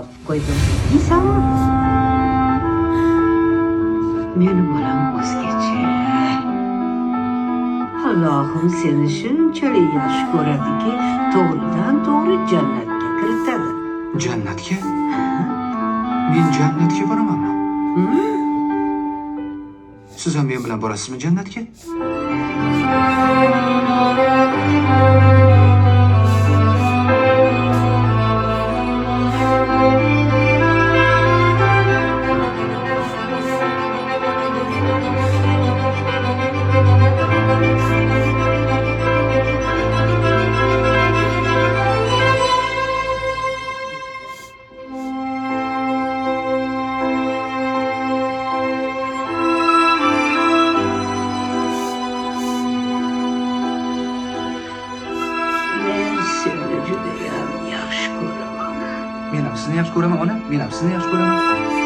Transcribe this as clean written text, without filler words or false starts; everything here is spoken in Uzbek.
topib qo'ydim deysanmi? Meni bolam o'zgacha. Allohim seni shunchalik yaxshi ko'radiki, to'g'ridan to'g'ri jannatga kiritadi. Jannatga? Men jannatga boramanmi? Siz ham men bilan borasizmi jannatga? Men seni judayam yaxshi ko'raman. Men ham sizni yaxshi ko'raman, ona. Men ham sizni yaxshi ko'raman.